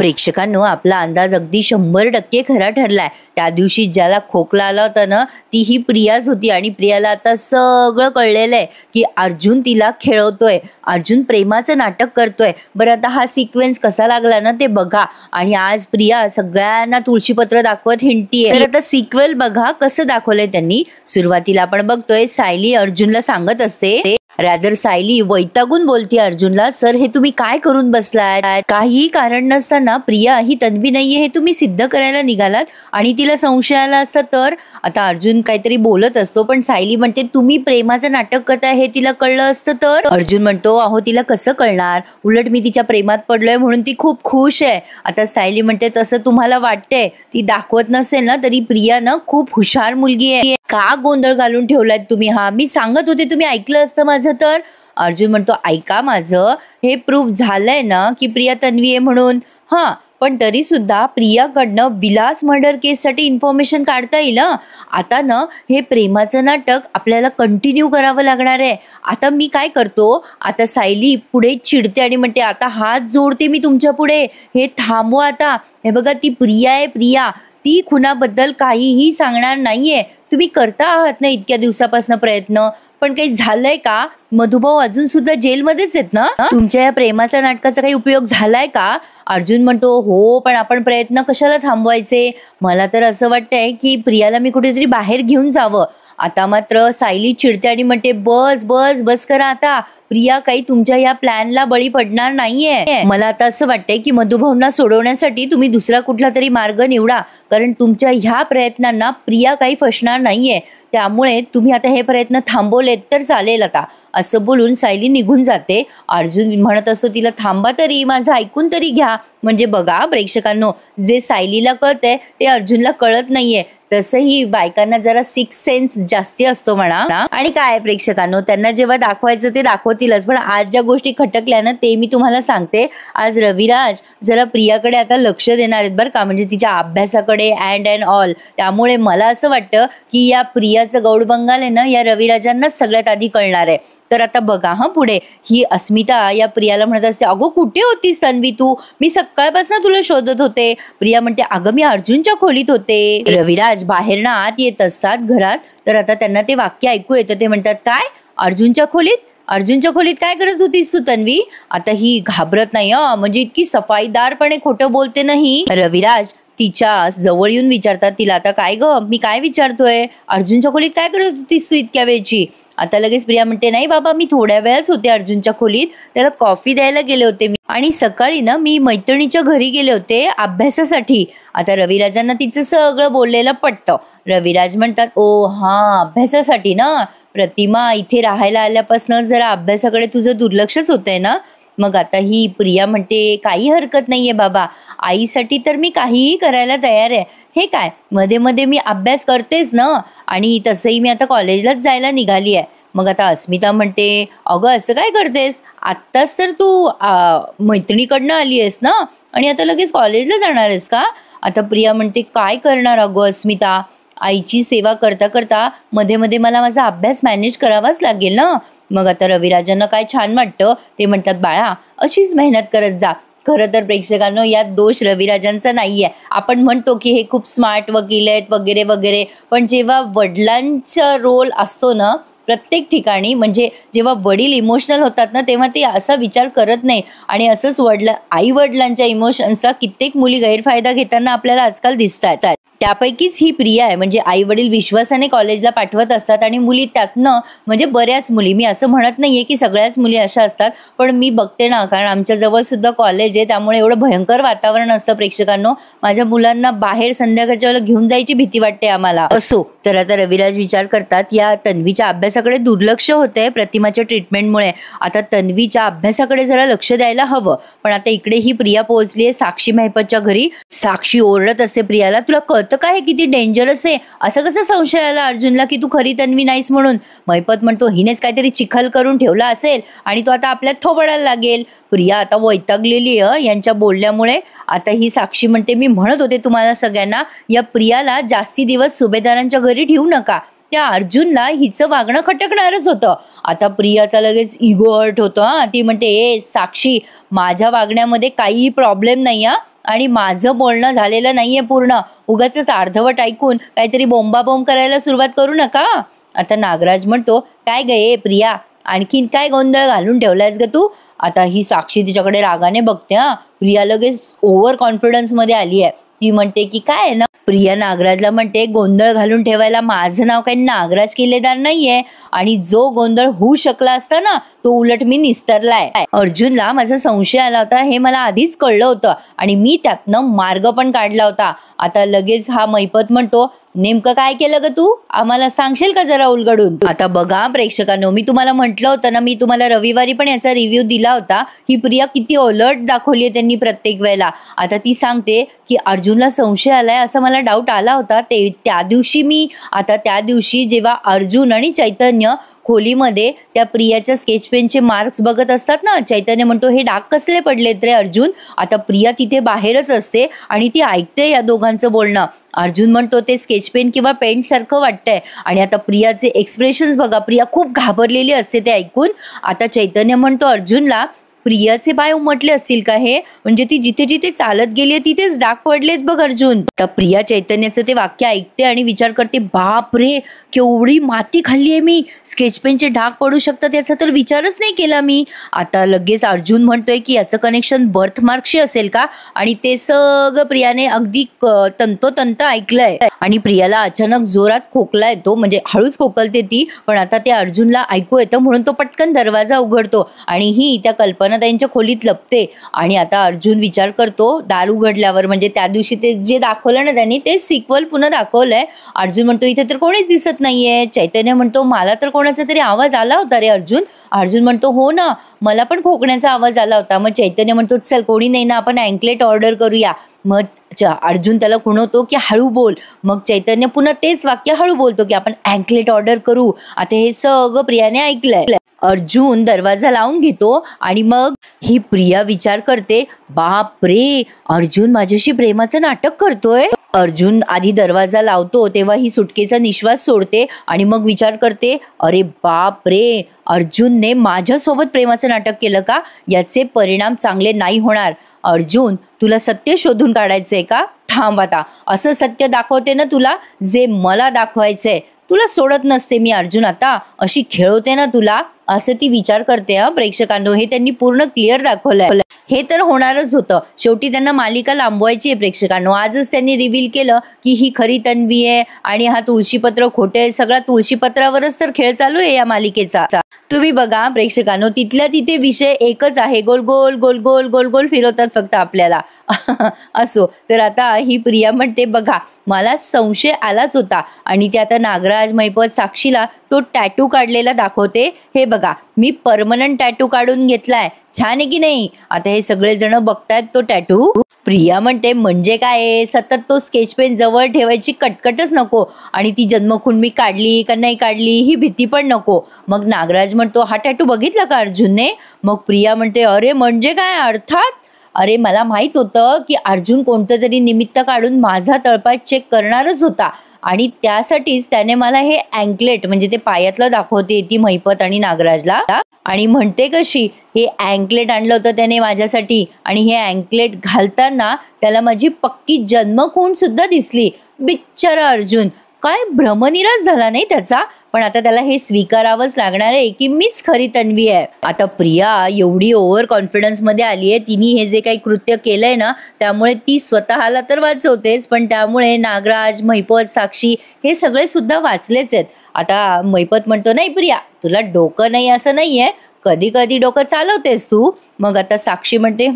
प्रेक्षकांनो, आपला अंदाज अगदी 100% खरा ठरलाय. त्या दिवशी ज्याला खोकला आला होता ना, ती ही प्रियाच होती. आणि प्रियाला आता सगळं कळलेलं आहे की अर्जुन तिला खेळवतोय, अर्जुन प्रेमाचं नाटक करतोय. बरं, आता हा सिक्वेन्स कसा लागला ना ते बघा. आणि आज प्रिया सगळ्यांना तुळशीपत्र दाखवत हिंडतीये. तर आता सिक्वेल बघा कसं दाखवलंय त्यांनी. सुरुवातीला आपण बघतोय सायली अर्जुनला सांगत असते, रादर सायली वैतागून बोलते अर्जुनला, सर हे तुम्ही काय करून बसलाय? काही कारण नसताना प्रिया ही तन्वी नाहीये हे तुम्ही सिद्ध करायला निघालात आणि तिला संशय आला असता तर. आता अर्जुन काहीतरी बोलत असतो पण सायली म्हणते तुम्ही प्रेमाचं नाटक करताय हे तिला कळलं असतं तर. अर्जुन म्हणतो अहो तिला कसं कळणार, उलट मी तिच्या प्रेमात पडलोय म्हणून ती खूप खुश आहे. आता सायली म्हणते तसं तुम्हाला वाटतंय, ती दाखवत नसेल ना तरी प्रिया ना खूप हुशार मुलगी आहे. का गोंधळ घालून ठेवलाय तुम्ही? हा मी सांगत होते तुम्ही ऐकलं असतं माझं तर. अर्जुन म्हणतो ऐका माझं, हे प्रूफ झालंय ना की प्रिया तन्वी आहे म्हणून. हा पण तरी सुद्धा प्रियाकडनं विलास मर्डर केससाठी इन्फॉर्मेशन काढता येईल. आता ना हे प्रेमाचं नाटक आपल्याला कंटिन्यू करावं लागणार आहे. आता मी काय करतो, आता सायली पुढे चिडते आणि म्हणते आता हात जोडते मी तुमच्या पुढे, हे थांबवा आता. हे बघा ती प्रिया आहे, प्रिया ती खुनाबद्दल काहीही सांगणार नाहीये. तुम्ही करता आहात ना इतक्या दिवसापासून प्रयत्न, पण काही झालंय का? मधुभाऊ अजून सुद्धा जेलमध्येच आहेत ना. तुमच्या या प्रेमाच्या नाटकाचा काही उपयोग झालाय का? अर्जुन म्हणतो हो, पण आपण प्रयत्न कशाला थांबवायचे? मला तर असं वाटतंय की प्रियाला मी कुठेतरी बाहेर घेऊन जावं. आता मात्र सायली चिडते आणि म्हणते बस बस बस करा आता. प्रिया काही तुमच्या या प्लॅनला बळी पडणार नाहीये. मला आता असं वाटतंय की मधुभाऊंना सोडवण्यासाठी तुम्ही दुसरा कुठला तरी मार्ग निवडा, कारण तुमच्या ह्या प्रयत्नांना प्रिया काही फसणार नाहीये. त्यामुळे तुम्ही आता हे प्रयत्न थांबवलेत तर चालेल आता. असं बोलून सायली निघून जाते. अर्जुन म्हणत असतो तिला थांबा तरी, माझं ऐकून तरी घ्या. म्हणजे बघा प्रेक्षकांनो, जे सायलीला कळतंय ते अर्जुनला कळत नाहीये. तसंही बायकांना जरा सिक्स सेन्स जास्ती असतो म्हणा. आणि काय प्रेक्षकांनो, त्यांना जेव्हा दाखवायचं ते दाखवतीलच. पण आज ज्या गोष्टी खटकल्या ना ते मी तुम्हाला सांगते. आज रविराज जरा प्रियाकडे आता लक्ष देणार आहेत बरं का, म्हणजे तिच्या अभ्यासाकडे अँड ऑल. त्यामुळे मला असं वाटतं की या प्रियाचं गौड बंगाल आहे ना या रविराजांनाच सगळ्यात आधी कळणार आहे. तर आता बघा हा पुढे ही अस्मिता या प्रियाला म्हणत असते अगो कुठे होतीस तन्वी तू, मी सकाळपासून तुला शोधत होते. प्रिया म्हणते अगं मी अर्जुनच्या खोलीत होते. रविराज बाहेरनं आत येत असतात घरात. तर आता त्यांना ते वाक्य ऐकू येतं. ते म्हणतात काय अर्जुनच्या खोलीत? अर्जुनच्या खोलीत काय करत होतीस तू तन्वी? आता ही घाबरत नाही म्हणजे इतकी सफाईदारपणे खोटं बोलते नाही. रविराज तिच्या जवळ येऊन विचारतात तिला आता काय ग, मी काय विचारतोय, अर्जुनच्या खोलीत काय करत होतीस तू इतक्या वेळची? आता लगेच प्रिया म्हणते नाही बाबा मी थोड्या वेळच होते अर्जुनच्या खोलीत, त्याला कॉफी द्यायला गेले होते मी, आणि सकाळी ना मी मैत्रिणीच्या घरी गेले होते अभ्यासासाठी. आता रविराजांना तिचं सगळं बोललेलं पटतं. रविराज म्हणतात ओ हा अभ्यासासाठी ना, प्रतिमा इथे राहायला आल्यापासून जरा अभ्यासाकडे तुझं दुर्लक्षच होतंय ना. मग आता ही प्रिया म्हणते काही हरकत नाहीये बाबा, आईसाठी तर मी काहीही करायला तयार आहे. हे काय मध्ये मध्ये मी अभ्यास करतेच ना, आणि तसंही मी आता कॉलेजलाच जायला निघाली आहे. मग आता अस्मिता म्हणते अगं असं काय करतेस, आत्ताच तर तू मैत्रिणीकडनं आली आहेस ना आणि आता लगेच कॉलेजला जाणार आहेस का? आता प्रिया म्हणते काय करणार अगं अस्मिता, आईची सेवा करता करता मध्ये मध्ये मला माझा अभ्यास मॅनेज करावाच लागेल ना. मग आता रविराजांना काय छान वाटतं, ते म्हणतात बाळा अशीच मेहनत करत जा. खरं तर प्रेक्षकांनो यात दोष रविराजांचा नाहीये. आपण म्हणतो की हे खूप स्मार्ट वकील आहेत वगैरे वगैरे, पण जेव्हा वडिलांचा रोल असतो ना प्रत्येक ठिकाणी, म्हणजे जेव्हा वडील इमोशनल होतात ना तेव्हा ते असा विचार करत नाही. आणि असंच आई वडिलांच्या इमोशन्सचा कित्येक मुली गैरफायदा घेताना आपल्याला आजकाल दिसतात. त्यापैकीच ही प्रिया आहे. म्हणजे आई वडील विश्वासाने कॉलेजला पाठवत असतात आणि मुली त्यातनं, म्हणजे बऱ्याच मुली, मी असं म्हणत नाहीये की सगळ्याच मुली अशा असतात, पण मी बघते ना, कारण आमच्या जवळ सुद्धा कॉलेज आहे, त्यामुळे एवढं भयंकर वातावरण असतं प्रेक्षकांनो. माझ्या मुलांना बाहेर संध्याकाळच्या वेळेला घेऊन जायची भीती वाटते आम्हाला. असो, तर आता रविराज विचार करतात या तन्वीच्या अभ्यासाकडे दुर्लक्ष होतंय प्रतिमाच्या ट्रीटमेंटमुळे, आता तन्वीच्या अभ्यासाकडे जरा लक्ष द्यायला हवं. पण आता इकडे ही प्रिया पोहोचली आहे साक्षी महिपतच्या घरी. साक्षी ओरडत असते प्रियाला तुला कळतं काय किती डेंजरस आहे, असं कसं संशय आला अर्जुनला की तू खरी तन्वी नाहीस म्हणून? महिपत म्हणतो हिनेच काहीतरी चिखल करून ठेवला असेल आणि तो आता आपल्यात थोबडायला लागेल. प्रिया आता वैतागलेली यांच्या बोलल्यामुळे. आता ही साक्षी म्हणते मी म्हणत होते तुम्हाला सगळ्यांना या प्रियाला जास्ती दिवस सुभेदारांच्या घरी ठेवू नका, त्या अर्जुनला हिचं वागणं खटकणारच होतं. आता प्रियाचा लगेच इगो हर्ट होतो. ती म्हणते ए साक्षी माझ्या वागण्यामध्ये काही प्रॉब्लेम नाही आणि माझं बोलणं झालेलं नाहीये पूर्ण. उगाचच अर्धवट ऐकून काहीतरी बोंबाबोंब करायला सुरुवात करू नका. आता नागराज म्हणतो, काय गे प्रिया, आणखीन काय गोंधळ घालून ठेवलायस ग तू? आता ही साक्षी तिच्याकडे रागाने बघते. प्रिया लगेच ओव्हर कॉन्फिडन्स मध्ये आली आहे. ती म्हणते की काय आहे ना. प्रिया नागराजला म्हणते, गोंधळ घालून ठेवायला माझं नाव काही नागराज किल्लेदार नाहीये, आणि जो गोंधळ होऊ शकला असता ना तो उलट मी निस्तरलाय. अर्जुनला माझा संशय आला होता हे मला आधीच कळलं होतं, आणि मी त्यातनं मार्ग पण काढला होता. आता लगेच हा मैपत म्हणतो, नेमकं काय केलं ग तू, आम्हाला सांगशील का जरा उलगडून? आता बघा प्रेक्षकांनो, मी तुम्हाला म्हटलं होतं ना, मी तुम्हाला रविवारी पण याचा रिव्ह्यू दिला होता. ही प्रिया किती अलर्ट दाखवली आहे त्यांनी प्रत्येक वेळेला. आता ती सांगते की अर्जुनला संशय आलाय असं मला डाऊट आला होता त्या दिवशी जेव्हा अर्जुन आणि चैतन्य खोलीमध्ये त्या प्रियाच्या स्केच पेनचे मार्क्स बघत असतात ना, चैतन्य म्हणतो, हे डाग कसले पडलेत रे अर्जुन? आता प्रिया तिथे बाहेरच असते आणि ती ऐकते या दोघांचं बोलणं. अर्जुन म्हणतो, ते स्केच पेन किंवा पेंट सारखं वाटतंय. आणि आता प्रियाचे एक्सप्रेशन्स बघा, प्रिया खूप घाबरलेली असते ते ऐकून. आता चैतन्य म्हणतो अर्जुनला, प्रियाचे पाय उमटले असतील का हे? म्हणजे ती जिथे जिथे चालत गेली तिथेच डाग पडलेत बघ अर्जुन. तर प्रिया चैतन्याचं ते वाक्य ऐकते आणि विचार करते, बाप रे, केवढी माती खाल्ली आहे मी, स्केच पेनचे डाग पडू शकतात याचा तर विचारच नाही केला मी. आता लगेच अर्जुन म्हणतोय की याचं कनेक्शन बर्थमार्कशी असेल का? आणि ते सगळं प्रियाने अगदी तंतोतंत ऐकलंय. आणि प्रियाला अचानक जोरात खोकला येतो, म्हणजे हळूच खोकलते ती, पण आता ते अर्जुनला ऐकू येतं म्हणून तो पटकन दरवाजा उघडतो आणि ही त्या कल्पना त्यांच्या खोलीत लपते. आणि आता अर्जुन विचार करतो, दार उघडल्यावर, म्हणजे त्या दिवशी ते जे दाखवलं ना त्यांनी ते सिक्वल पुन्हा दाखवलंय. अर्जुन म्हणतो, इथे तर कोणीच दिसत नाहीये. चैतन्य म्हणतो, मला तर कोणाचा तरी आवाज आला होता रे अर्जुन. अर्जुन म्हणतो, हो ना, मला पण खोकण्याचा आवाज आला होता. मग चैतन्य म्हणतो, चल कोणी नाही ना, आपण अँकलेट ऑर्डर करूया. मग अर्जुन त्याला खुणवतो की हळू बोल. मग चैतन्य पुन्हा तेच वाक्य हळू बोलतो की आपण अँकलेट ऑर्डर करू. आता हे सगळं प्रियाने ऐकलंय. अर्जुन दरवाजा लावून घेतो आणि मग ही प्रिया विचार करते, बाप रे, अर्जुन माझ्याशी प्रेमाचं नाटक करतोय. अर्जुन आधी दरवाजा लावतो तेव्हा ही सुटकेचा निश्वास सोडते आणि मग विचार करते, अरे बाप रे, अर्जुनने माझ्यासोबत प्रेमाचं नाटक केलं का? याचे परिणाम चांगले नाही होणार. अर्जुन, तुला सत्य शोधून काढायचंय का? थांब, आता असं सत्य दाखवते ना तुला जे मला दाखवायचंय. तुला सोडत नसते मी अर्जुन, आता अशी खेळवते ना तुला, असं ती विचार करते. प्रेक्षकांनो, हे त्यांनी पूर्ण क्लिअर दाखवलंय. हे तर होणारच होतं. शेवटी त्यांना मालिका लांबवायची आहे प्रेक्षकांनो. आजच त्यांनी रिव्हील केलं की ही खरी तन्वी आहे आणि हा तुळशीपत्र खोटे आहे. सगळा तुळशीपत्रावरच तर खेळ चालू आहे या मालिकेचा. तुम्ही बघा प्रेक्षकांनो, तिथल्या तिथे विषय एकच आहे, गोल गोल गोल गोल गोल गोल फिरवतात फक्त आपल्याला. असो, तर आता ही प्रिया म्हणते, बघा मला संशय आलाच होता. आणि ते आता नागराज, मैपत, साक्षीला तो टॅटू काढलेला दाखवते. हे बघा, मी परमनंट टॅटू काढून घेतलाय, छान आहे की नाही? आता हे सगळे जण बघतायत तो टॅटू. प्रिया म्हणते, म्हणजे काय, सतत तो स्केच पेन जवळ ठेवायची कटकटच नको, आणि ती जन्मखून मी काढली का नाही काढली ही भीती पण नको. मग नागराज म्हणतो, हा टॅटू बघितला का अर्जुनने? मग प्रिया म्हणते, अरे म्हणजे काय, अर्थात, अरे मला माहित होतं की अर्जुन कोणतं तरी निमित्त काढून माझा तळपाय चेक करणारच होता, आणि त्यासाठीच त्याने मला हे अँकलेट, म्हणजे ते पायातलं दाखवते ती मैपत आणि नागराजला, आणि म्हणते कशी, हे अँकलेट आणलं होतं त्याने माझ्यासाठी, आणि हे अँकलेट घालताना त्याला माझी पक्की जन्मखूण सुद्धा दिसली. बिचारा अर्जुन, काय भ्रमनिराश झाला नाही त्याचा. पण आता त्याला हे स्वीकारावंच लागणार आहे की मीच खरी तन्वी आहे. आता प्रिया एवढी ओव्हर कॉन्फिडन्स मध्ये आली आहे, तिने हे जे काही कृत्य केलंय ना, त्यामुळे ती स्वतःला तर वाचवतेच, पण त्यामुळे नागराज, मैपत, साक्षी हे सगळे सुद्धा वाचलेच आहेत. आता मैपत म्हणतो, नाही प्रिया, तुला डोकं नाही असं नाहीये, कधी कधी डोकं चालवतेस तू. मग आता साक्षी म्हणते,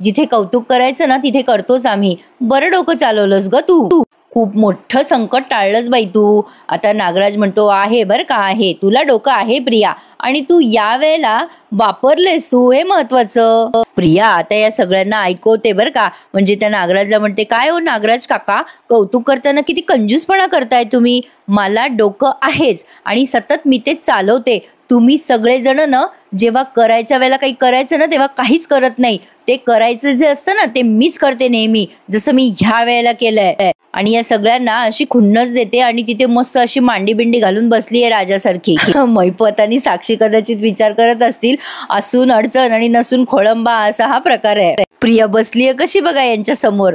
जिथे कौतुक करायचं ना तिथे करतोच आम्ही. बरं डोकं चालवलंस ग तू, खूप मोठं संकट टाळलंस बाई तू. आता नागराज म्हणतो, आहे बरं का, आहे, तुला डोकं आहे प्रिया, आणि तू या वेळेला वापरलेस तू, हे महत्वाचं. प्रिया आता या सगळ्यांना ऐकवते बरं का, म्हणजे त्या नागराजला म्हणते, काय हो नागराज काका, कौतुक करताना किती कंजूसपणा करताय तुम्ही. मला डोकं आहेच आणि सतत मी ते चालवते. तुम्ही सगळेजण ना जेव्हा करायच्या वेळेला काही करायचं ना तेव्हा काहीच करत नाही. ते करायचं जे असतं ना ते मीच करते नेहमी, जसं मी ह्या वेळेला केलंय. आणि या सगळ्यांना अशी खुन्नस देते आणि तिथे मस्त अशी मांडी बिंडी घालून बसली आहे राजासारखी. मैपत आणि साक्षी कदाचित विचार करत असतील, असून अडचण आणि नसून खोळंबा असा हा प्रकार आहे. प्रिया बसलीये कशी बघा यांच्या समोर.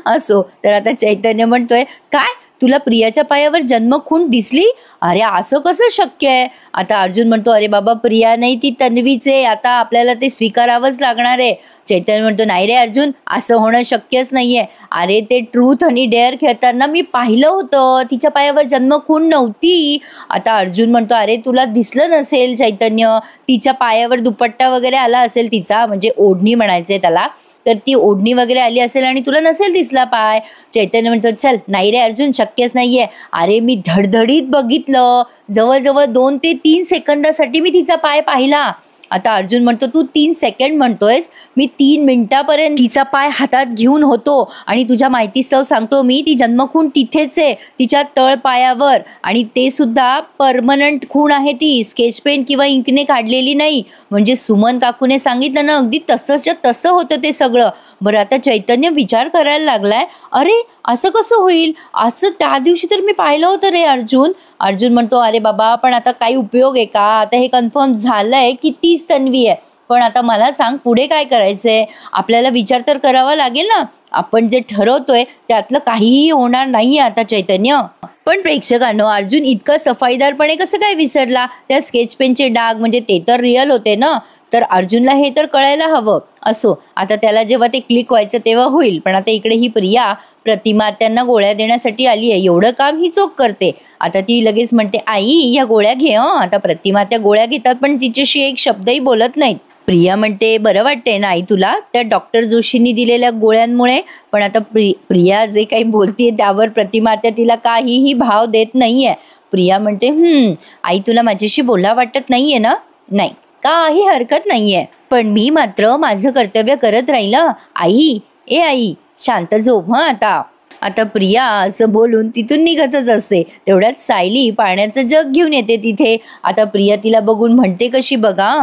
असो, तर आता चैतन्य म्हणतोय, काय तुला प्रियाच्या पायावर जन्मखून दिसली? अरे असं कसं शक्य आहे? आता अर्जुन म्हणतो, अरे बाबा प्रिया नाही ती तन्वीच आहे, आता आपल्याला ते स्वीकारावंच लागणार आहे. चैतन्य म्हणतो, नाही रे अर्जुन, असं होणं शक्यच नाहीये. अरे ते ट्रूथ आणि डेअर खेळताना मी पाहिलं होतं, तिच्या पायावर जन्मखून नव्हती. आता अर्जुन म्हणतो, अरे तुला दिसलं नसेल चैतन्य, तिच्या पायावर दुपट्टा वगैरे आला असेल, तिचा म्हणजे ओढणी म्हणायचंय त्याला, तर ती ओढणी वगैरे आली असेल आणि तुला नसेल दिसला पाय. चैतन्य म्हणतो, चल नाही रे अर्जुन, शक्यच नाहीये. अरे मी धडधडीत बघितलं, जवळजवळ 2 ते 3 सेकंदासाठी मी तिचा पाय पाहिला. आता अर्जुन म्हणतो, तू 3 सेकंड म्हणतोयस, मी 3 मिनिटापर्यंत तिचा पाय हातात घेऊन होतो. आणि तुझ्या माहितीस्तव सांगतो मी, ती जन्मखून तिथेच आहे, तिच्या तळ पायावर. आणि ते सुद्धा परमनंट खूण आहे, ती स्केच पेन किंवा इंकने काढलेली नाही. म्हणजे सुमन काकूने सांगितलं ना, अगदी तसंच्या तसं होतं ते सगळं. बरं आता चैतन्य विचार करायला लागलाय, अरे असं कसं होईल? असं त्या दिवशी तर मी पाहिलं होतं रे अर्जुन. अर्जुन म्हणतो, अरे बाबा पण आता काही उपयोग आहे का? आता हे कन्फर्म झालंय की तीच तन्वी आहे. पण आता मला सांग पुढे काय करायचंय? आपल्याला विचार तर करावा लागेल ना. आपण जे ठरवतोय त्यातलं काहीही होणार नाहीये आता चैतन्य. पण प्रेक्षकांनो, अर्जुन इतका सफाईदारपणे कसं काय विसरला? त्या स्केच पेनचे डाग म्हणजे ते तर रिअल होते ना. तर अर्जुनला हे तर कळायला हवं. असो, आता त्याला जेव्हा ते क्लिक व्हायचं तेव्हा होईल. पण आता इकडे ही प्रिया प्रतिमा त्यांना गोळ्या देण्यासाठी आली आहे, एवढं काम ही चोख करते. आता ती लगेच म्हणते, आई या गोळ्या घे. आता प्रतिमा त्या गोळ्या घेतात पण तिच्याशी एक शब्दही बोलत नाहीत. प्रिया म्हणते, बरं वाटते ना आई तुला त्या डॉक्टर जोशींनी दिलेल्या गोळ्यांमुळे? पण आता प्रिया जे काही बोलते त्यावर प्रतिमा त्या तिला काहीही भाव देत नाहीये. प्रिया म्हणते, आई तुला माझ्याशी बोला वाटत नाहीये ना? नाही, काही हरकत नाहीये, पण मी मात्र माझं कर्तव्य करत राहिलं. आई शांत झोप आता. आता प्रिया असं बोलून तिथून निघतच असते. तेवढ्यात सायली पाण्याचं जग घेऊन येते तिथे. आता प्रिया तिला बघून म्हणते कशी बघा,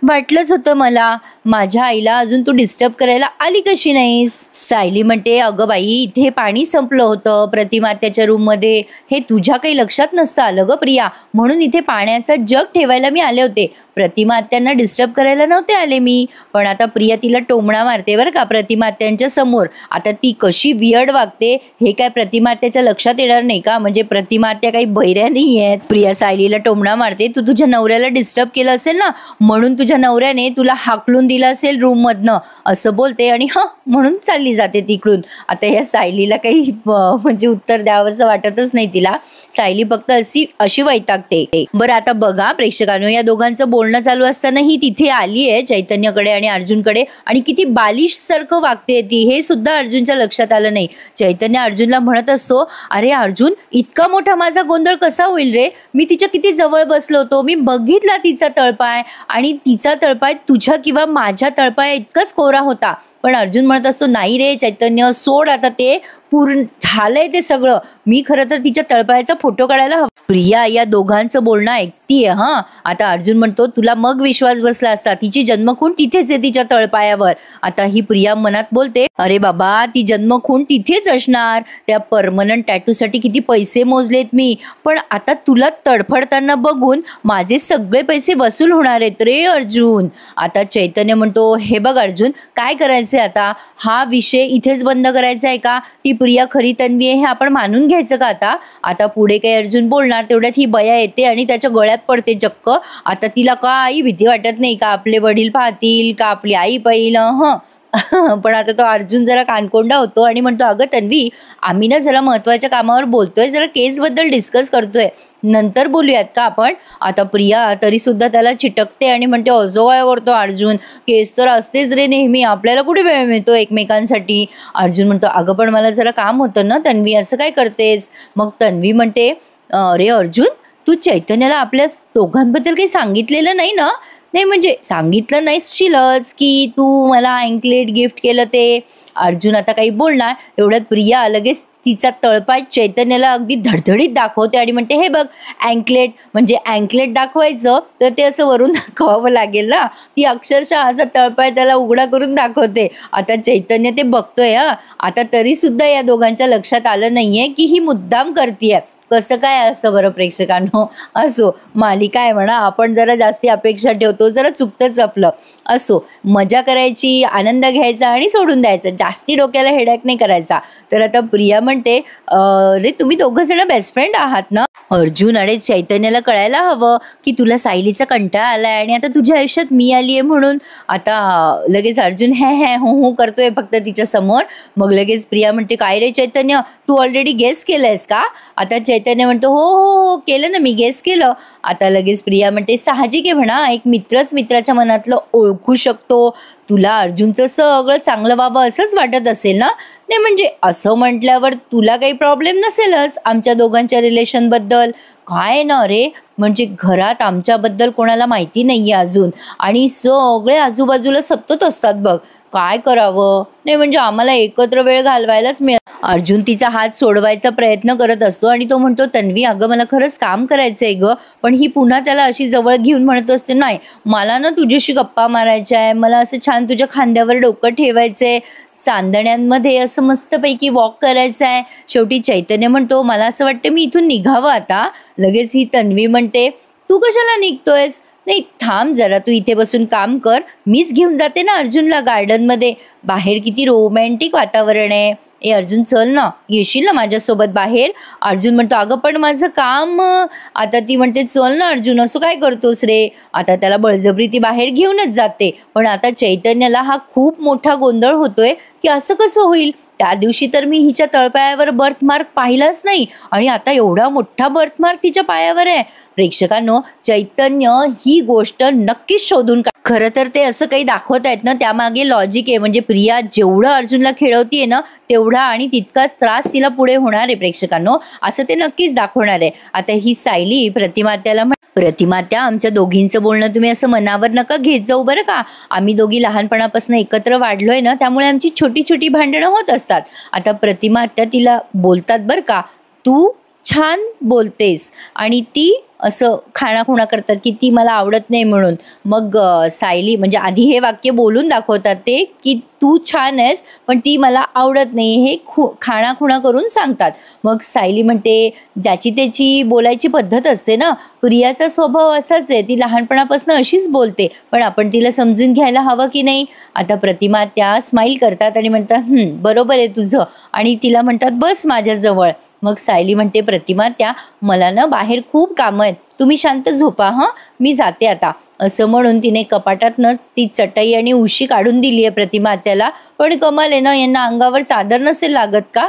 वाटलंच होतं मला, माझ्या आईला अजून तू डिस्टर्ब करायला आली कशी नाहीस? सायली म्हणते, अगं बाई इथे पाणी संपलं होतं प्रतिमात्याच्या रूममध्ये, हे तुझ्या काही लक्षात नसतं आलं ग प्रिया, म्हणून इथे पाण्याचा जग ठेवायला मी आले होते, प्रतिमात्यांना डिस्टर्ब करायला नव्हते आले मी. पण आता प्रिया तिला टोमणा मारते बरं का प्रतिमात्यांच्या समोर. आता ती कशी वियर्ड वागते हे काय प्रतिमात्याच्या लक्षात येणार नाही का? म्हणजे प्रतिमात्या काही बहिऱ्या नाही आहेत. प्रिया सायलीला टोमणा मारते, तू तुझ्या नवऱ्याला डिस्टर्ब केलं असेल ना, म्हणून तुझ्या नवऱ्याने तुला हाकलून दिलं असेल रूम मधनं, असं बोलते आणि म्हणून चालली जाते तिकडून. आता या सायलीला काही म्हणजे उत्तर द्यावंसं वाटतच नाही तिला. सायली फक्त अशी वैतागते. बरं आता बघा प्रेक्षकांनो, या दोघांचं बोलणं चालू असताना ही तिथे आली आहे चैतन्यकडे आणि अर्जुनकडे, आणि किती बालिश सारखं वागते ती हे सुद्धा अर्जुनच्या लक्षात आलं नाही. चैतन्य अर्जुनला म्हणत असतो, अरे अर्जुन इतका मोठा माझा गोंधळ कसा होईल रे? मी तिच्या किती जवळ बसलो होतो, मी बघितला तिचा तळपाय, आणि तिचा तळपाय तुझ्या किंवा माझ्या तळपाय इतकाच कोरा होता. पण अर्जुन म्हणत असतो, नाही रे चैतन्य सोड आता, ते पूर्ण झालंय ते सगळं, मी खरं तर तिच्या तळपायाचा फोटो काढायला हवा. प्रिया या दोघांचं बोलणं ऐकतीये. आता अर्जुन म्हणतो, तुला मग विश्वास बसला असता, तिची जन्मखूण तिथेच आहे तिच्या तळपायावर. आता ही प्रिया मनात बोलते, अरे बाबा ती जन्मखूण तिथेच असणार, त्या परमनंट टॅटूसाठी किती पैसे मोजलेत मी, पण आता तुला तडफडताना बघून माझे सगळे पैसे वसूल होणार आहेत रे अर्जुन. आता चैतन्य म्हणतो, हे बघ अर्जुन काय करायचंय आता, हा विषय इथेच बंद करायचा आहे का? ती प्रिया खरी तन्वी आहे हे आपण मानून घ्यायचं का आता? आता पुढे काही अर्जुन बोलणार तेवढ्यात ही बया येते आणि त्याच्या गळ्यात पडते चक्क. आता तिला काही भीती वाटत नाही का आपले वडील पाहतील का आपली आई पाहिलं. पण आता तो अर्जुन जरा कानकोंडा होतो आणि म्हणतो, अगं तन्वी आम्ही ना जरा महत्वाच्या कामावर बोलतोय, जरा केसबद्दल डिस्कस करतोय, नंतर बोलूयात का आपण? आता प्रिया तरी सुद्धा त्याला चिटकते आणि म्हणते, अजो काय करतो अर्जुन, केस तर असतेच रे नेहमी, आपल्याला कुठे वेळ मिळतो एकमेकांसाठी? अर्जुन म्हणतो, अगं पण मला जरा काम होतं ना तन्वी, असं काय करतेस? मग तन्वी म्हणते, अरे अर्जुन तू चैतन्याला आपल्या दोघांबद्दल काही सांगितलेलं नाही ना? नाही म्हणजे सांगितलं नाहीशीलच की तू मला अँकलेट गिफ्ट केलं ते. अर्जुन आता काही बोलणार तेवढ्यात प्रिया लगेच तिचा तळपाय चैतन्याला अगदी धडधडीत दाखवते आणि म्हणते, हे बघ अँकलेट. म्हणजे अँकलेट दाखवायचं तर ते असं वरून दाखवावं लागेल ना. ती अक्षरशः असा तळपाय त्याला उघडा करून दाखवते. आता चैतन्य ते बघतोय आता तरी सुद्धा या दोघांच्या लक्षात आलं नाहीये की ही मुद्दाम करतीये. कसं काय असं बरं प्रेक्षकांनो. असो, मालिका आहे म्हणा, आपण जरा जास्ती अपेक्षा ठेवतो, जरा चुकतंच आपलं. असो, मजा करायची, आनंद घ्यायचा आणि सोडून द्यायचं, जास्ती डोक्याला हेडॅक नाही करायचा. तर आता प्रिया म्हणते, रे तुम्ही दोघं जण बेस्ट फ्रेंड आहात ना. अर्जुन आणि चैतन्याला कळायला हवं की तुला सायलीचा कंटाळा आलाय आणि आता तुझ्या आयुष्यात मी आली आहे म्हणून. आता लगेच अर्जुन हे हो करतोय फक्त तिच्या समोर. मग लगेच प्रिया म्हणते, काय रे चैतन्य, तू ऑलरेडी गेस केलंयस का. आता चैतन्य म्हणतो, हो हो हो केलं ना मी, गेस केलं. आता लगेच प्रिया म्हणते, साहजिक आहे म्हणा, एक मित्रच मित्राच्या मनातलं ओळखू शकतो. तुला अर्जुनचं सगळं चांगलं व्हावं असंच वाटत असेल ना. नाही म्हणजे असं म्हटल्यावर तुला काही प्रॉब्लेम नसेलच आमच्या दोघांच्या रिलेशनबद्दल. काय ना रे, म्हणजे घरात आमच्याबद्दल कोणाला माहिती नाहीये अजून आणि सगळे आजूबाजूला सतत असतात बघ. काय करावं. नाही म्हणजे आम्हाला एकत्र वेळ घालवायलाच मिळत. अर्जुन तिचा हात सोडवायचा प्रयत्न करत असतो आणि तो म्हणतो, तन्वी अगं मला खरंच काम करायचंय ग. पण ही पुन्हा त्याला अशी जवळ घेऊन म्हणत असते, नाही मला ना तुझ्याशी गप्पा मारायच्या आहे, मला असं छान तुझ्या खांद्यावर डोकं ठेवायचंय, चांदण्यांमध्ये असं मस्तपैकी वॉक करायचं आहे. शेवटी चैतन्य म्हणतो, मला असं वाटतं मी इथून निघावं आता. लगेच ही तन्वी म्हणते, तू कशाला निघतोयस. नाही थांब जरा, तू इथे बसून काम कर, मीच घेऊन जाते ना अर्जुनला गार्डनमध्ये. बाहेर किती रोमॅन्टिक वातावरण आहे. ए अर्जुन चल ना, येशील ना माझ्यासोबत बाहेर. अर्जुन म्हणतो, अगं पण माझं काम. आता ती म्हणते, चल ना अर्जुन, असं काय करतोस रे. आता त्याला बळजबरी ती बाहेर घेऊनच जाते. पण आता चैतन्याला हा खूप मोठा गोंधळ होतोय की असं कसं होईल. त्या दिवशी तर मी हिच्या तळपायावर बर्थमार्क पाहिलाच नाही आणि आता एवढा मोठा बर्थमार्क तिच्या पायावर आहे. प्रेक्षकांनो, चैतन्य ही गोष्ट नक्कीच शोधून खरं तर ते असं काही दाखवत आहेत ना, त्यामागे लॉजिक आहे. म्हणजे प्रिया जेवढं अर्जुनला खेळवतीये ना तेवढा आणि तितकाच त्रास तिला पुढे होणार आहे प्रेक्षकांनो, असं ते नक्कीच दाखवणार आहे. आता ही सायली प्रतिमात्याला प्रतिमात्या, आमच्या दोघींचं बोलणं तुम्ही असं मनावर नका घेत जाऊ बरं का. आम्ही दोघी लहानपणापासून एकत्र वाढलोय ना, त्यामुळे आमची छोटी छोटी भांडणं होत असतात. आता प्रतिमात्या तिला बोलतात बरं का, तू छान बोलतेस, आणि ती असं खाणाखुणा करतात की ती मला आवडत नाही म्हणून. मग सायली म्हणजे आधी हे वाक्य बोलून दाखवतात ते की तू छान आहेस पण ती मला आवडत नाही, हे खाणाखुणा करून सांगतात. मग सायली म्हणते, ज्याची त्याची बोलायची पद्धत असते ना. प्रियाचा स्वभाव असाच आहे, ती लहानपणापासून अशीच बोलते, पण आपण तिला समजून घ्यायला हवं की नाही. आता प्रतिमा त्या स्माईल करतात आणि म्हणतात, बरोबर आहे तुझं, आणि तिला म्हणतात, बस माझ्याजवळ. मग सायली म्हणते, प्रतिमा त्या मला ना बाहेर खूप कामं आहेत, तुम्ही शांत झोपा मी जाते आता. असं म्हणून तिने कपाटातनं ती चटई आणि उशी काढून दिली आहे प्रतिमा त्याला. पण कमाल आहे ना, यांना अंगावर चादर नसेल लागत का.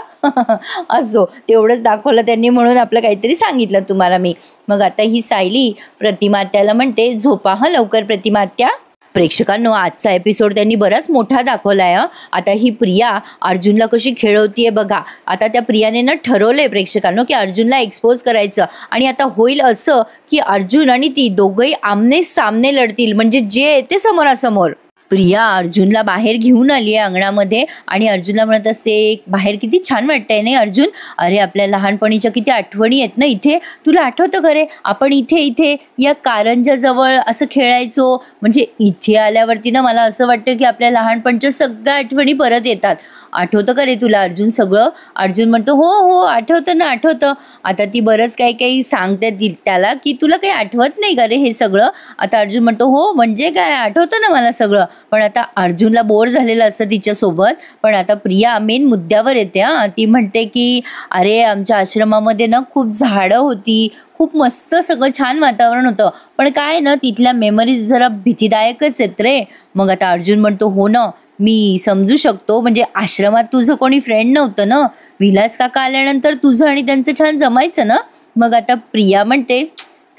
असो, तेवढंच दाखवलं त्यांनी म्हणून आपलं काहीतरी सांगितलं तुम्हाला मी. मग आता ही सायली प्रतिमा त्याला म्हणते, झोपा लवकर प्रतिमा त्या. प्रेक्षकांनो, आजचा एपिसोड त्यांनी बराच मोठा दाखवलाय. आता ही प्रिया अर्जुनला कशी खेळवतीये बघा. आता त्या प्रियाने ना ठरवलंय प्रेक्षकांनो की अर्जुनला एक्सपोज करायचं, आणि आता होईल असं की अर्जुन आणि ती दोघंही आमने सामने लढतील, म्हणजे जे ते समोरासमोर. प्रिया अर्जुनला बाहेर घेऊन आली आहे अंगणामध्ये आणि अर्जुनला म्हणत असते, बाहेर किती छान वाटतंय नाही अर्जुन. अरे आपल्या लहानपणीच्या किती आठवणी आहेत ना इथे. तुला आठवतं खरे आपण इथे या कारंजाजवळ असं खेळायचो. म्हणजे इथे आल्यावरती ना मला असं वाटतं की आपल्या लहानपणच्या सगळ्या आठवणी परत येतात. आठवतं का रे तुला अर्जुन सगळं. अर्जुन म्हणतो, हो आठवतं ना आठवतं. आता ती बरंच काही सांगते त्याला की तुला काही आठवत नाही का रे हे सगळं. आता अर्जुन म्हणतो, हो म्हणजे काय, आठवतं ना मला सगळं. पण आता अर्जुनला बोर झालेलं असतं तिच्यासोबत. पण आता प्रिया मेन मुद्द्यावर येते. ती म्हणते की अरे आमच्या आश्रमामध्ये ना खूप झाडं होती, खूप मस्त सगळं छान वातावरण होतं, पण काय ना तिथल्या मेमरीज जरा भीतीदायकच आहेत रे. मग आता अर्जुन म्हणतो, हो ना मी समजू शकतो, म्हणजे आश्रमात तुझं कोणी फ्रेंड नव्हतं ना, विलास काका आल्यानंतर तुझं आणि त्यांचं छान जमायचं ना. मग आता प्रिया म्हणते,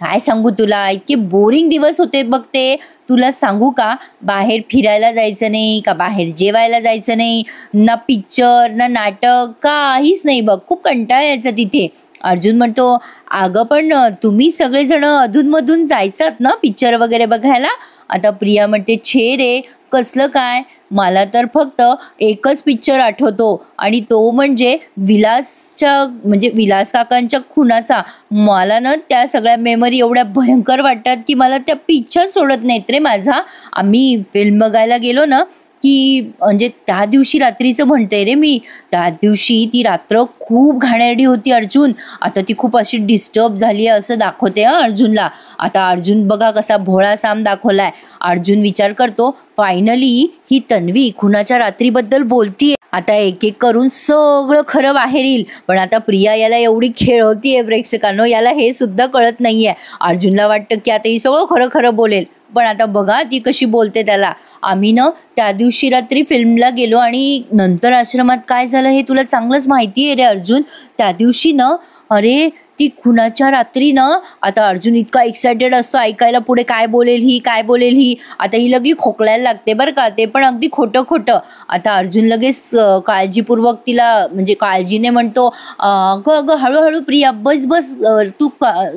काय सांगू तुला, इतके बोरिंग दिवस होते बघ ते. तुला सांगू का, बाहेर फिरायला जायचं नाही का, बाहेर जेवायला जायचं नाही, ना पिक्चर ना नाटक, काहीच नाही बघ, खूप कंटाळा यायचा तिथे. अर्जुन म्हणतो, अगं पण तुम्ही सगळेजण अधूनमधून जायचात ना पिक्चर वगैरे बघायला? आता प्रिया म्हणते, छे रे, कसलं काय, मला तर फक्त एकच पिक्चर आठवतो आणि तो म्हणजे विलास काकांच्या खुनाचा. मला ना त्या सगळ्या मेमरी एवढ्या भयंकर वाटतात की मला त्या पिक्चर सोडत नाहीत रे माझा. आम्ही फिल्म बघायला गेलो ना की म्हणजे त्या दिवशी रात्रीचं म्हणते रे मी, त्या दिवशी ती रात्र खूप घाणेरडी होती अर्जुन. आता ती खूप अशी डिस्टर्ब झाली आहे असं दाखवते अर्जुनला. आता अर्जुन बघा कसा भोळा साम दाखवलाय. अर्जुन विचार करतो, फायनली ही तन्वी खुनाच्या रात्रीबद्दल बोलतीये. आता एक एक करून सगळं खरं बाहेर येईल. पण आता प्रिया याला एवढी खेळवतीये प्रेक्षकांनो, याला हे सुद्धा कळत नाहीये. अर्जुनला वाटतं की आता ही सगळं खरं खरं बोलेल, पण आता बघा ती कशी बोलते त्याला. आम्ही ना त्या दिवशी रात्री फिल्मला गेलो आणि नंतर आश्रमात काय झालं हे तुला चांगलंच माहिती आहे रे अर्जुन. त्या दिवशी ना, अरे ती खुनाच्या रात्री ना, आता अर्जुन इतका एक्सायटेड असतो ऐकायला पुढे काय बोलेल ही, काय बोलेल ही. आता ही लगेच खोकलायला लागते बरं का, ते पण अगदी खोटं खोटं. आता अर्जुन लगेच काळजीपूर्वक तिला म्हणजे काळजीने म्हणतो, अगं अगं हळूहळू प्रिया, बस बस, तू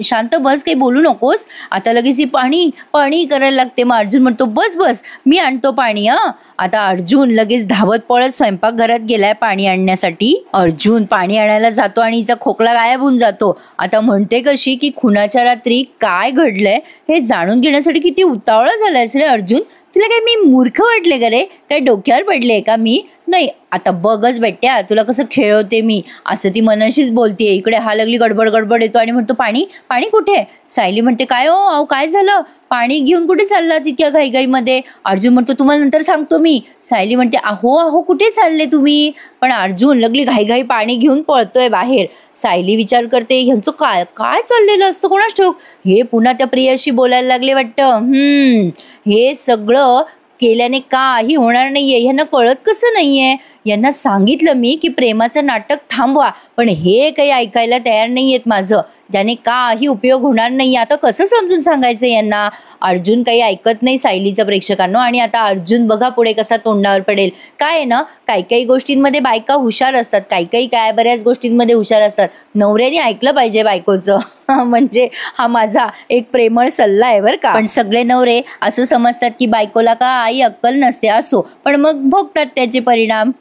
शांत बस, काही बोलू नकोस. आता लगेच ही पाणी पाणी करायला लागते. मग अर्जुन म्हणतो, बस बस, मी आणतो पाणी. आता अर्जुन लगेच धावत पळत स्वयंपाकघरात गेलाय पाणी आणण्यासाठी. अर्जुन पाणी आणायला जातो आणि हिचा खोकला गायब होऊन जातो. आता म्हणते कशी की खुनाच्या रात्री काय घडलंय हे जाणून घेण्यासाठी किती उतावळा झालायस रे अर्जुन. तुला काय मी मूर्ख वाटले का रे, काय डोक्यावर पडले का मी? नाही, आता बघच बेट्या तुला कसं खेळवते मी, असं ती मनाशीच बोलतीये. इकडे हा लागली गडबड गडबड येतो आणि म्हणतो, पाणी पाणी कुठे? सायली म्हणते, काय हो अहो काय झालं, पाणी घेऊन कुठे चालला तितक्या घाईघाईमध्ये? अर्जुन म्हणतो, तुम्हाला नंतर सांगतो मी. सायली म्हणते, अहो अहो कुठे चालले तुम्ही? पण अर्जुन लगली घाईघाई पाणी घेऊन पळतोय बाहेर. सायली विचार करते, ह्यांचं काय काय चाललेलं असतं कोणास ठाऊक. हे पुन्हा त्या प्रियाशी बोलायला लागले वाटतं. हे सगळं केल्याने काही होणार नाहीये, ह्यांना कळत कसं नाहीये. यांना सांगितलं मी की प्रेमाचं नाटक थांबवा, पण हे काही ऐकायला तयार नाहीयेत माझं. त्याने काही उपयोग होणार नाही. आता कसं समजून सांगायचं यांना? अर्जुन काही ऐकत नाही सायलीचं प्रेक्षकांनो. आणि आता अर्जुन बघा पुढे कसा तोंडावर पडेल. काय आहे ना, काही काही गोष्टींमध्ये बायका हुशार असतात, काही काय बऱ्याच गोष्टींमध्ये हुशार असतात. नवऱ्याने ऐकलं पाहिजे बायकोचं. म्हणजे हा माझा एक प्रेमळ सल्ला आहे बरं का. पण सगळे नवरे असं समजतात की बायकोला काही अक्कल नसते. असो, पण मग भोगतात त्याचे परिणाम.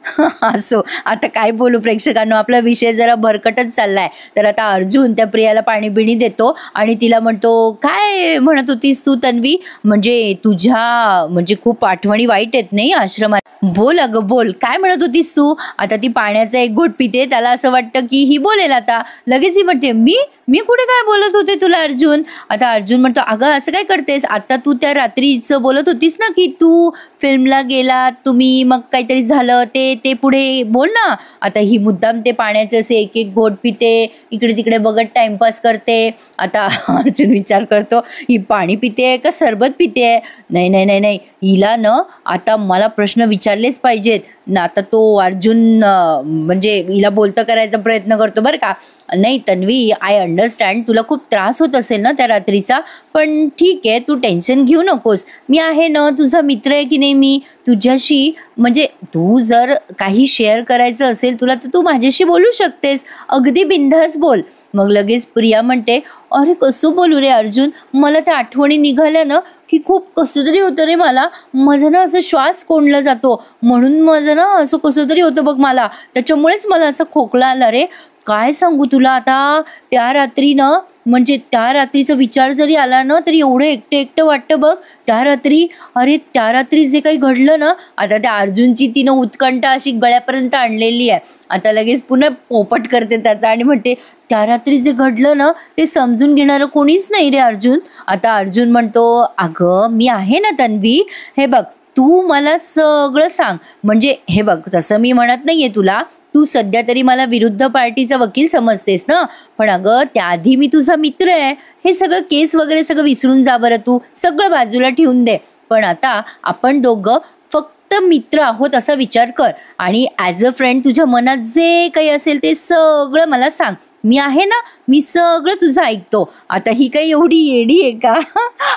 असो, आता काय बोलू प्रेक्षकांनो, आपला विषय जरा भरकटच चाललाय. तर आता अर्जुन त्या प्रियाला पाणी बिणी देतो आणि तिला म्हणतो, काय म्हणत होतीस तू तन्वी, म्हणजे तुझ्या म्हणजे खूप आठवणी वाईट आहेत नाही आश्रमात? बोल अगं बोल, काय म्हणत होतीस तू? आता ती पाण्याचा एक घोट पिते. त्याला असं वाटतं की ही बोलेल आता. लगेच ही म्हणते, मी कुठे काय बोलत होते तुला अर्जुन? आता अर्जुन म्हणतो, अगं असं काय करतेस, आता तू त्या रात्रीचं बोलत होतीस ना की तू फिल्मला गेला तुम्ही, मग काहीतरी झालं ते पुढे बोल ना. आता ही मुद्दाम ते पाण्याचे असे एक एक घोट पिते, इकडे तिकडे बघत टाइमपास करते. आता अर्जुन विचार करतो, ही पाणी पिते का सरबत पिते? नाही नाही नाही नाही, हिला न आता मला प्रश्न विचारलेच पाहिजेत ना. आता तो अर्जुन म्हणजे हिला बोलतं करायचा प्रयत्न करतो बरं का. नाही तन्वी, आय अंडरस्टँड, तुला खूप त्रास होत असेल ना त्या रात्रीचा, पण ठीक आहे, तू टेन्शन घेऊ नकोस. मी आहे ना, तुझा मित्र आहे की नाही मी, तुझ्याशी म्हणजे तू जर काही शेअर करायचं असेल तुला तर तू माझ्याशी बोलू शकतेस, अगदी बिनधास्त बोल. मग लगेच प्रिया म्हणते, अरे कसं बोलू रे अर्जुन, मला त्या आठवणी निघाल्या ना की खूप कसं तरी होतं रे मला. माझं ना असं श्वास कोंडला जातो, म्हणून माझं ना असं कसं तरी होतं बघ मला, त्याच्यामुळेच मला असं खोकला आला रे. काय सांगू तुला आता, त्या रात्री ना म्हणजे त्या रात्रीचा विचार जरी आला ना तरी एवढं एकटं एकटं वाटतं बघ त्या रात्री. अरे त्या रात्री जे काही घडलं ना, आता त्या अर्जुनची तिनं उत्कंठा अशी गळ्यापर्यंत आणलेली आहे. आता लगेच पुन्हा पोपट करते त्याचा आणि म्हणते, त्या रात्री जे घडलं ना ते समजून घेणारं कोणीच नाही रे अर्जुन. आता अर्जुन म्हणतो, अगं मी आहे ना तन्वी, हे बघ तू मला सगळं सांग. म्हणजे हे बघ, तसं मी म्हणत नाहीये तुला, तू सध्या तरी मला विरुद्ध पार्टीचा वकील समजतेस ना, पण अगं त्याआधी मी तुझा मित्र आहे. हे सगळं केस वगैरे सगळं विसरून जा बरं, तू सगळं बाजूला ठेवून दे. पण आता आपण दोघं फक्त मित्र आहोत असा विचार कर आणि ॲज अ फ्रेंड तुझ्या मनात जे काही असेल ते सगळं मला सांग. मी आहे ना, मी सगळं तुझं ऐकतो. आता ही काही एवढी येडी आहे का?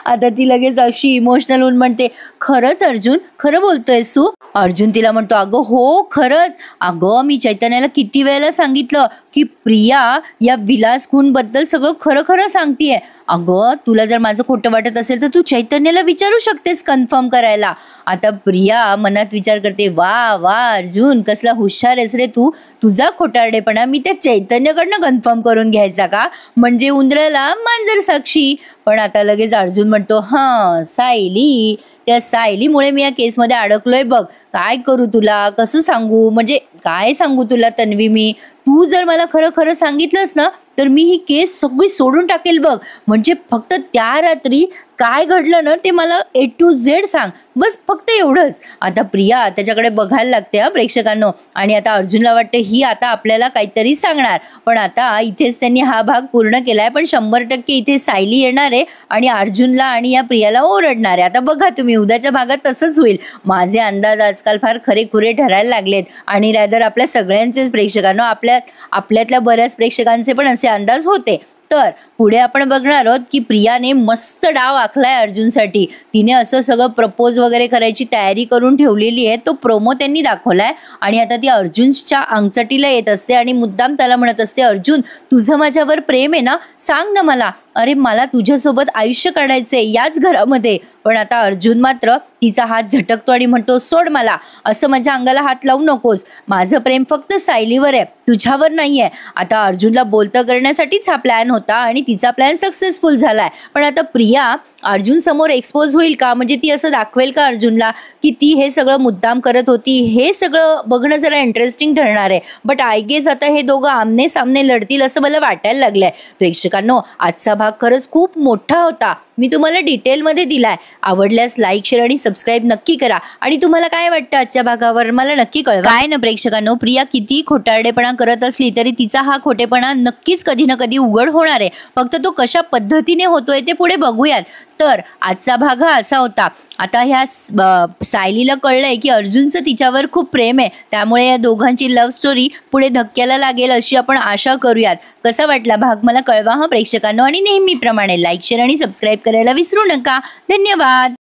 आता ती लगेच अशी इमोशनल होऊन म्हणते, खरंच अर्जुन, खरं बोलतोयस तू? अर्जुन तिला म्हणतो, अगं हो खरंच. अगं मी चैतन्याला किती वेळेला सांगितलं की प्रिया या विलास खूनबद्दल सगळं खरं खरं सांगतेय. अगं तुला जर माझं खोटं वाटत असेल तर तू चैतन्याला विचारू शकतेस कन्फर्म करायला. आता प्रिया मनात विचार करते, वा वा अर्जुन, कसला हुशार आहेस रे तू. तुझा खोटारडेपणा मी त्या चैतन्याकडनं कन्फर्म करून घ्यायचा का? म्हणजे उंदराला मांजर साक्षी. पण आता लगेच अर्जुन म्हणतो, हां सायली, त्या सायलीमुळे मी या केसमध्ये अडकलोय बघ. काय करू तुला, कसं सांगू, म्हणजे काय सांगू तुला तन्वी मी. तू जर मला खरं खरं सांगितलंस ना तर मी ही केस सगळी सोडून टाकेल बघ. म्हणजे फक्त त्या रात्री काय घडलं ना ते मला A to Z सांग, बस फक्त एवढंच. आता प्रिया त्याच्याकडे बघायला लागते प्रेक्षकांनो, आणि आता अर्जुनला वाटतं ही आता आपल्याला काहीतरी सांगणार. पण आता इथेच त्यांनी हा भाग पूर्ण केलाय, पण 100% इथे सायली येणार आहे आणि अर्जुनला आणि या प्रियाला ओरडणार आहे. आता बघा तुम्ही, उद्याच्या भागात तसंच होईल. माझे अंदाज आजकाल फार खरेखुरे ठरायला लागलेत, आणि रादर आपल्या सगळ्यांचेच प्रेक्षकांनो, आपल्यातल्या बऱ्याच प्रेक्षकांचे पण असे अंदाज होते. तर पुढे आपण बघणार आहोत की प्रियाने मस्त डाव आखलाय अर्जुनसाठी. तिने असं सगळं प्रपोज वगैरे करायची तयारी करून ठेवलेली आहे. तो प्रोमो त्यांनी दाखवलाय, आणि आता ती अर्जुनच्या अंगचटीला येत असते आणि मुद्दाम त्याला म्हणत असते, अर्जुन तुझं माझ्यावर प्रेम आहे ना, सांग ना मला. अरे मला तुझ्यासोबत आयुष्य काढायचंय याच घरामध्ये. पण आता अर्जुन मात्र तिचा हात झटकतो आणि म्हणतो, सोड मला, असं माझ्या अंगाला हात लावू नकोस. माझं प्रेम फक्त सायलीवर आहे, तुझ्यावर नाहीये. आता अर्जुनला बोलतं करण्यासाठीच हा प्लॅन होता आणि तिचा प्लॅन सक्सेसफुल झालाय. पण आता प्रिया अर्जुन समोर एक्सपोज होईल का, म्हणजे ती असं दाखवेल का अर्जुनला की ती हे सगळं मुद्दाम करत होती. हे सगळं बघणं जरा इंटरेस्टिंग ठरणार आहे. बट आय गेस आता हे दोघं आमने सामने लढतील असं मला वाटायला लागलंय. प्रेक्षकांनो, आजचा भाग खरंच खूप मोठा होता, मी तुम्हाला डिटेलमध्ये दिलाय. आवडल्यास लाईक, शेअर आणि सबस्क्राईब नक्की करा. आणि तुम्हाला काय वाटतं आजच्या भागावर मला नक्की कळवा. काय ना प्रेक्षकांनो, प्रिया किती खोटारडेपणा करत असली तरी तिचा हा खोटेपणा नक्कीच कधी ना कधी उघड होणार आहे. फक्त तो कशा पद्धतीने होतोय ते पुढे बघूयात. तर आजचा भाग हा असा होता. आता ह्या सायलीला कळलंय की अर्जुनचं तिच्यावर खूप प्रेम आहे, त्यामुळे या दोघांची लव्ह स्टोरी पुढे धक्क्याला लागेल अशी आपण आशा करूयात. कसा वाटला भाग मला कळवा प्रेक्षकांनो, आणि नेहमीप्रमाणे लाईक, शेअर आणि सबस्क्राईब करायला विसरू नका. धन्यवाद.